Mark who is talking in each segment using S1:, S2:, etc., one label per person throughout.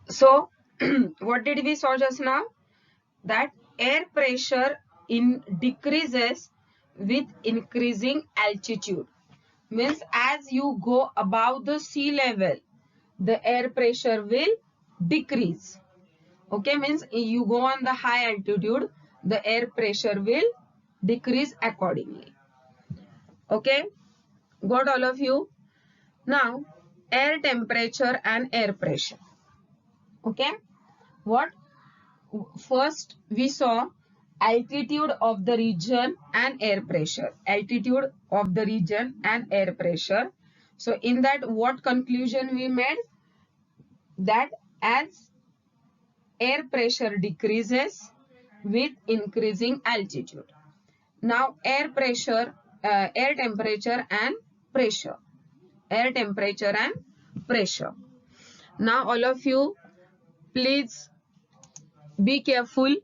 S1: So what did we saw just now? That air pressure decreases with increasing altitude. Means as you go above the sea level, the air pressure will decrease. Okay, means you go on the high altitude, the air pressure will decrease accordingly. Okay, got all of you? Now, air temperature and air pressure. Okay, what? First, we saw altitude of the region and air pressure. Altitude of the region and air pressure. So, in that, what conclusion we made? That as air pressure decreases with increasing altitude. Now, air temperature and pressure. Air temperature and pressure. Now, all of you, please be careful.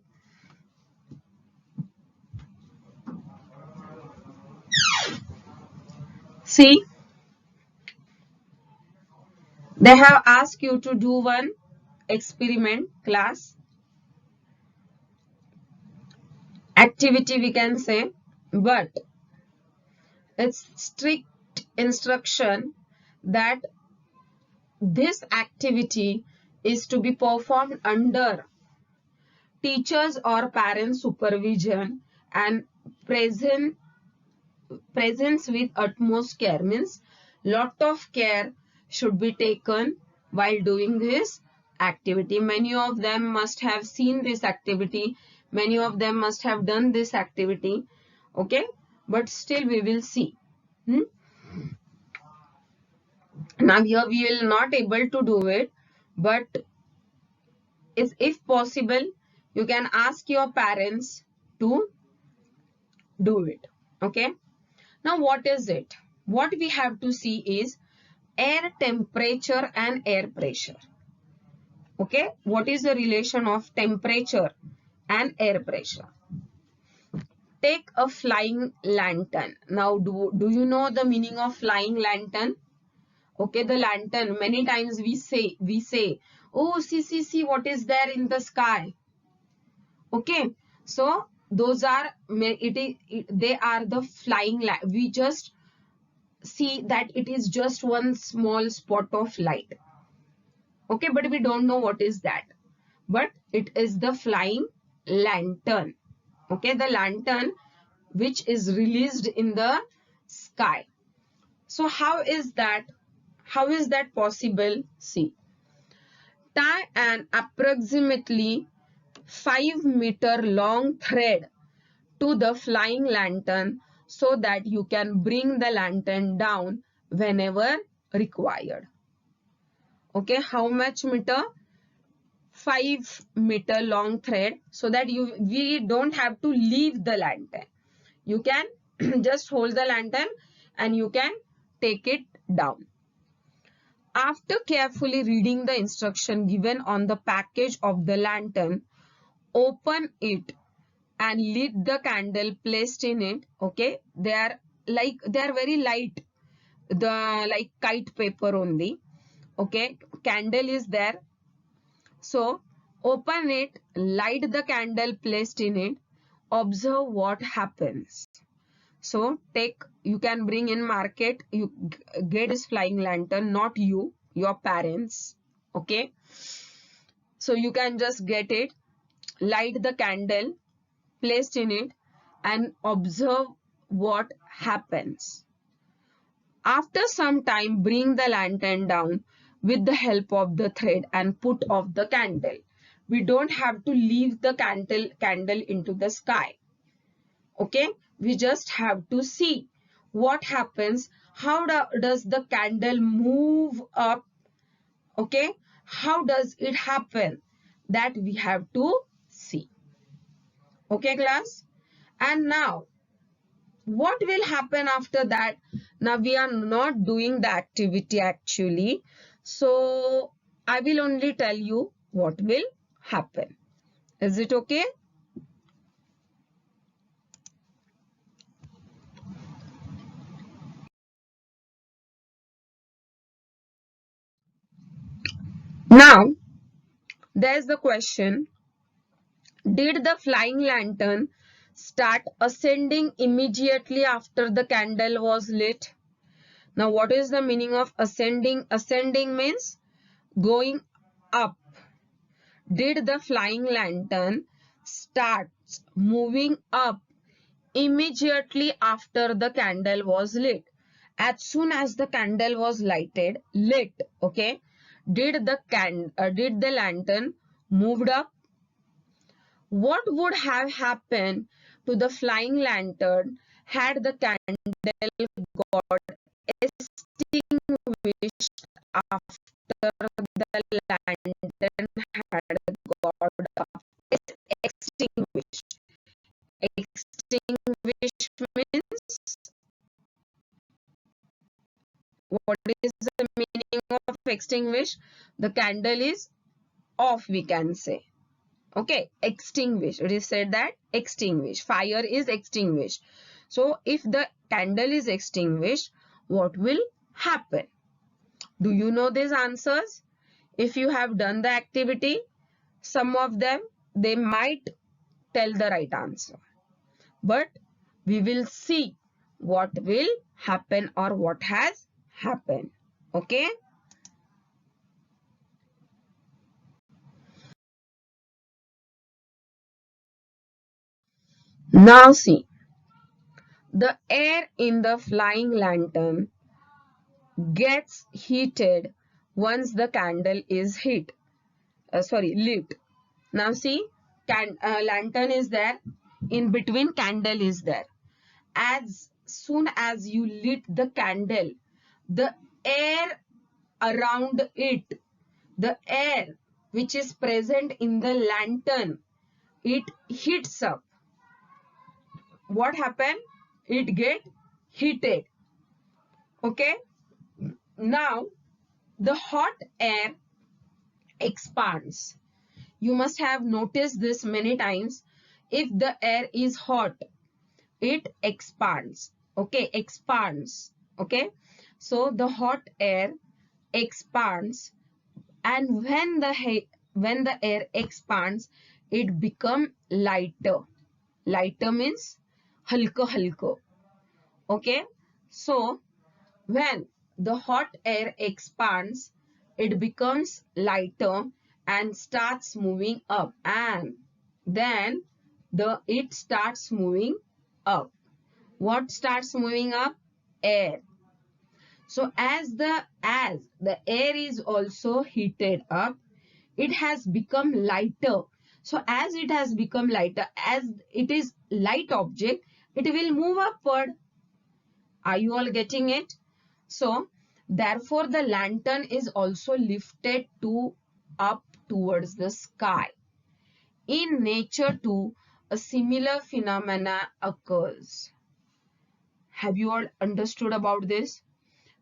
S1: See, they have asked you to do one experiment class activity, we can say, but it's strict instruction that this activity is to be performed under teachers or parents supervision and presence with utmost care. Means lot of care should be taken while doing this activity. Many of them must have seen this activity, many of them must have done this activity. Okay, but still we will see. Now here we will not able to do it, but if possible you can ask your parents to do it. Okay, now what is it? What we have to see is air temperature and air pressure. Okay, what is the relation of temperature and air pressure? Take a flying lantern. Now do you know the meaning of flying lantern? Okay, the lantern, many times we say, oh, see what is there in the sky. Okay, so those are they are the flying light. We just see that it is just one small spot of light. Okay, but we don't know what is that, but it is the flying lantern. Okay, the lantern which is released in the sky. So how is that possible? See, tie an approximately 5-meter long thread to the flying lantern so that you can bring the lantern down whenever required. Okay, how much meter? 5-meter long thread, so that we don't have to leave the lantern. You can just hold the lantern and you can take it down. After carefully reading the instruction given on the package of the lantern, open it and lit the candle placed in it. Okay, they are very light, like kite paper only. Okay, candle is there. So open it, light the candle placed in it, observe what happens. So you can bring in market, you get this flying lantern, not you, your parents. Okay, so you can just get it, light the candle placed in it and observe what happens. After some time, bring the lantern down with the help of the thread and put off the candle. We don't have to leave the candle into the sky. Okay, we just have to see what happens. How does the candle move up? Okay, how does it happen? That we have to see. Okay, class? And now, what will happen after that? Now, we are not doing the activity actually. So, I will only tell you what will happen. Is it okay? Now, there's the question, did the flying lantern start ascending immediately after the candle was lit? Now, what is the meaning of ascending? Ascending means going up. Did the flying lantern start moving up immediately after the candle was lit? As soon as the candle was lit, okay, did the lantern moved up? What would have happened to the flying lantern had the candle got extinguished after the lantern had got extinguished? Extinguish means, what is the meaning of extinguish? The candle is off, we can say. Okay, extinguish. It is said that extinguish. Fire is extinguished. So, if the candle is extinguished, what will happen? Do you know these answers? If you have done the activity, some of them, they might tell the right answer. But we will see what will happen or what has happened. Okay? Now see, the air in the flying lantern gets heated once the candle is lit. Now see, lantern is there, in between candle is there. As soon as you lit the candle, the air around it, the air which is present in the lantern, it heats up. What happened? It get heated. Okay? Now, the hot air expands. You must have noticed this many times. If the air is hot, it expands. Okay, expands. Okay, so the hot air expands, and when the air expands, it become lighter. Lighter means halka halka. Okay, so when the hot air expands, it becomes lighter and starts moving up, and then it starts moving up. What starts moving up? Air. So as the air is also heated up, it has become lighter. So as it has become lighter, as it is light object, it will move upward. Are you all getting it? So therefore the lantern is also lifted up towards the sky. In nature too, a similar phenomena occurs. Have you all understood about this?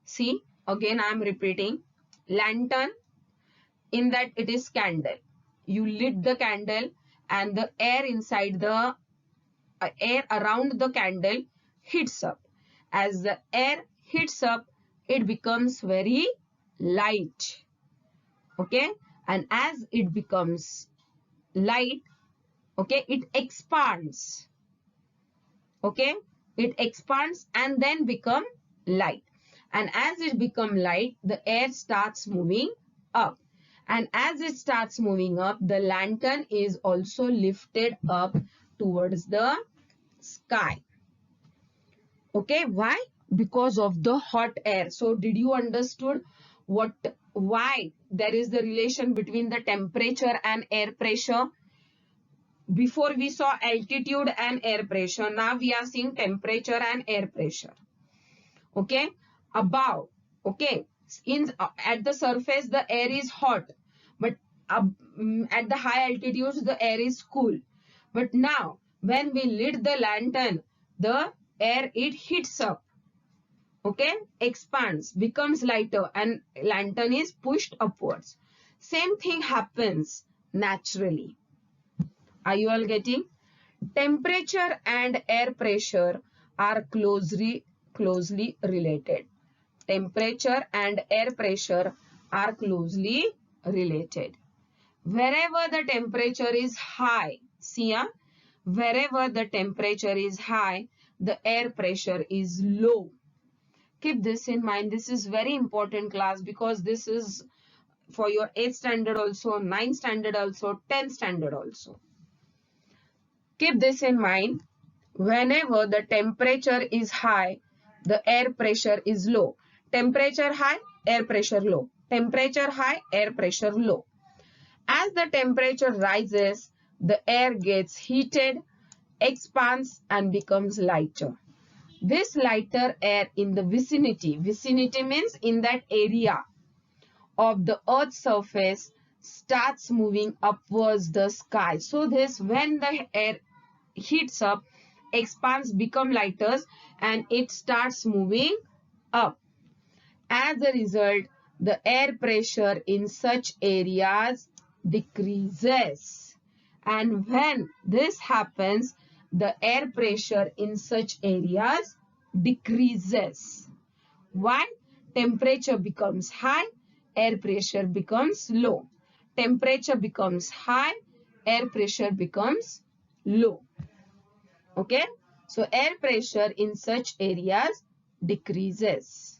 S1: See, again I am repeating. Lantern, in that it is candle. You lit the candle and the air inside the air around the candle heats up. As the air heats up, it becomes very light. Okay, and as it becomes light, okay, it expands. Okay, it expands and then become light. And as it become light, the air starts moving up. And as it starts moving up, the lantern is also lifted up towards the sky. Okay, why? Because of the hot air. So did you understood why there is the relation between the temperature and air pressure? Before we saw altitude and air pressure. Now we are seeing temperature and air pressure. Okay, above, okay, at the surface the air is hot, but at the high altitudes the air is cool. But now when we lit the lantern, the air, it heats up. Okay, expands, becomes lighter, and lantern is pushed upwards. Same thing happens naturally. Are you all getting? Temperature and air pressure are closely related. Temperature and air pressure are closely related. Wherever the temperature is high, see, wherever the temperature is high, the air pressure is low. Keep this in mind. This is very important class because this is for your 8th standard also, 9th standard also, 10th standard also. Keep this in mind. Whenever the temperature is high, the air pressure is low. Temperature high, air pressure low. Temperature high, air pressure low. As the temperature rises, the air gets heated, expands and becomes lighter. This lighter air in the vicinity means in that area of the Earth's surface, starts moving upwards the sky. So this, when the air heats up, expands, become lighter and it starts moving up. As a result, the air pressure in such areas decreases. And when this happens, the air pressure in such areas decreases. Why? Temperature becomes high, air pressure becomes low. Temperature becomes high, air pressure becomes low. Okay? So air pressure in such areas decreases.